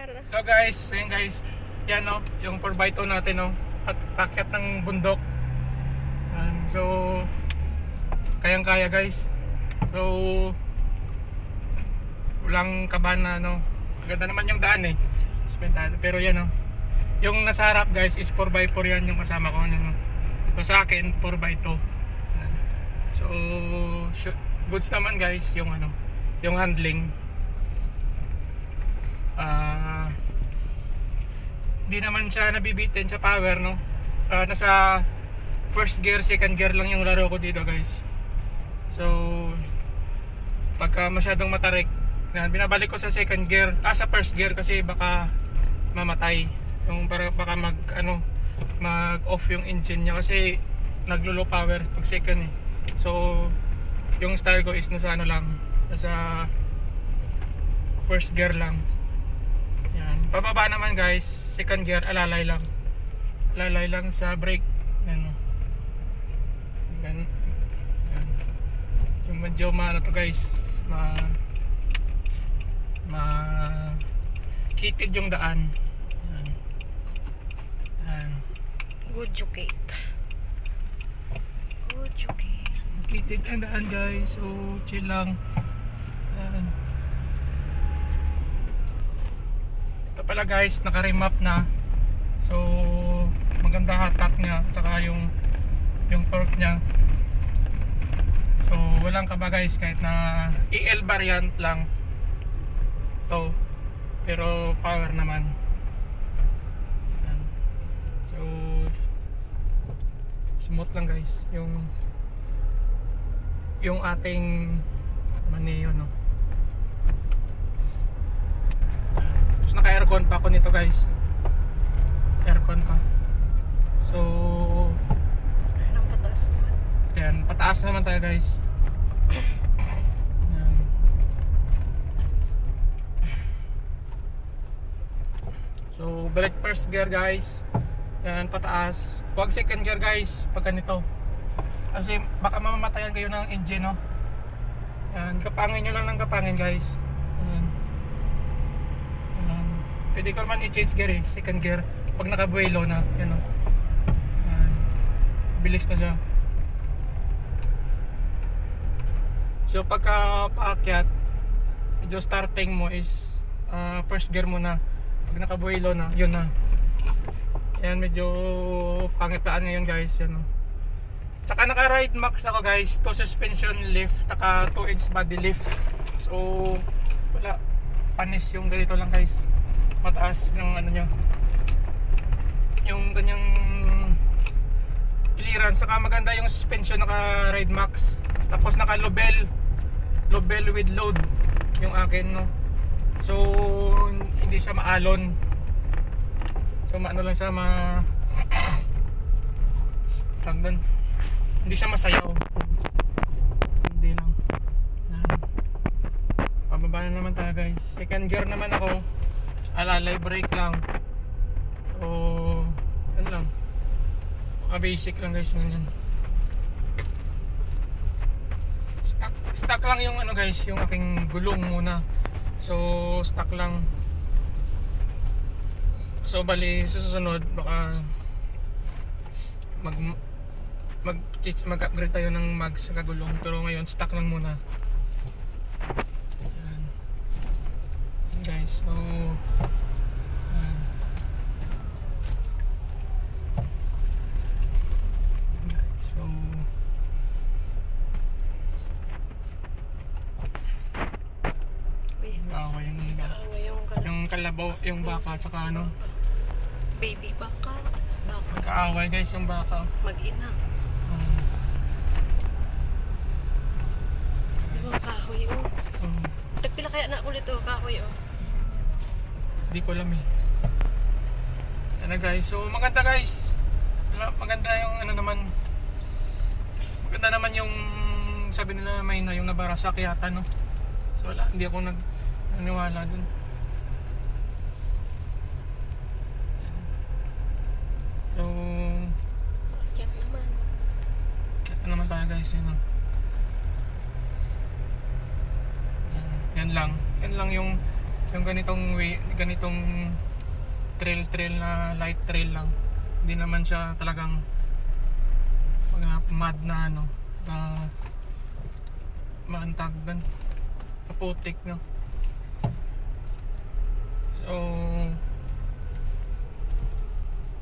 Hello guys, ayun guys. Yan no, yung 4x2 natin no. Pakyat ng bundok. So kayang-kaya guys. So walang kabahan na no. Ganda naman yung daan eh. Sementado. Pero yan no. Yung nasa harap guys is 4x4 yan yung kasama ko no. So sa akin 4x2. So goods naman guys yung ano, yung handling. Di naman siya nabibitin sa power no. Nasa first gear, second gear lang yung laro ko dito guys. So pagka masyadong matarik, binabalik ko sa second gear, sa first gear kasi baka mamatay. Yung baka mag off yung engine niya kasi naglo-low power pag second eh. So yung style ko is nasa nasa first gear lang. Yan. Pababa naman guys, second gear, alalay lang. Alalay lang sa brake. Yan. Yan. Yung medyo to guys, kitid yung daan. Yan. Yan. Good educate. Good educate. Kitid ang daan guys, so chill lang. Yan. Ito pala guys, naka-remap na. So maganda hatak niya, tsaka yung torque niya. So walang kaba guys, kahit na EL variant lang to, pero power naman. Yan. So smooth lang guys yung ating Maneo no. Tapos naka aircon pa ako nito guys, aircon pa. So Ayan ang pataas naman. yan, pataas naman tayo guys. Yan. So balik first gear guys, yan pataas. Huwag second gear guys pag ganito, kasi baka mamamatayan kayo ng engine no. Yan, kapangin nyo lang ng kapangin guys. Yan. Yan. Pwede ko naman i-change gear eh, second gear pag nakabuelo na, yan o. Yan. Bilis na siya. So pagka paakyat, medyo starting mo is first gear muna. Pag nakabuelo na, yun na. Yan, medyo pangitaan ngayon guys, yan o. Tsaka naka ride max ako guys, 2 suspension lift, taka 2-inch body lift. So wala, panis yung ganito lang guys. Mataas yung ano nyo, yung ganyang clearance. Saka maganda yung suspension, naka ride max. Tapos naka lobel with load yung akin no. So hindi siya maalon. So maano lang siya tagdan. Hindi siya masayaw. Hindi lang. Pababa na naman tayo guys. Second gear naman ako. Alalay brake lang. So yan lang. Paka basic lang guys, ganyan. Stock lang yung ano guys, yung aking gulong muna. So stock lang. So bali sa susunod baka mag-upgrade tayo ng mags sa kagulong, pero ngayon stock lang muna. Ayan. Guys, so ayan. Guys, so yung kalabaw, yung baka, tsaka ano, Baby baka. Baka. magkaaway guys yung baka. Mag-ina. Yung kahoy oh. Tagpila kaya na ulit oh, kahoy oh. Hindi ko alam eh. Ano guys, so maganda guys. Maganda yung ano naman. Maganda naman yung sabi nila may na yung nabara sa kiyata no. So wala, hindi ako naniwala dun. So Yan naman. kaya naman tayo guys yun no. Yan lang yung Yung ganitong way, ganitong trail na light trail lang. Hindi naman siya talagang mga mad na ano, na maantag doon. Maputik, no? So,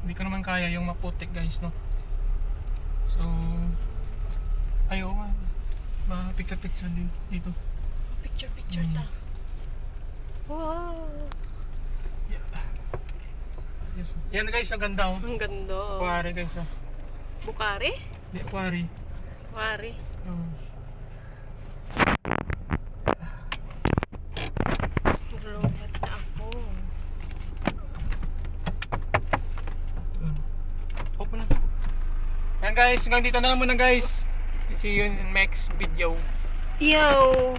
hindi ko naman kaya yung maputik, guys, no? So, ayaw nga. Ma-picture din dito. Picture ta. Wow. Yes. Yan guys, ang ganda oh. Ang ganda. Aquari guys oh. Bukari? Di aquari. Bukari. Oh. Lobat na ako. Open na. Yan guys, hanggang dito na lang muna guys. See you in next video. Yo!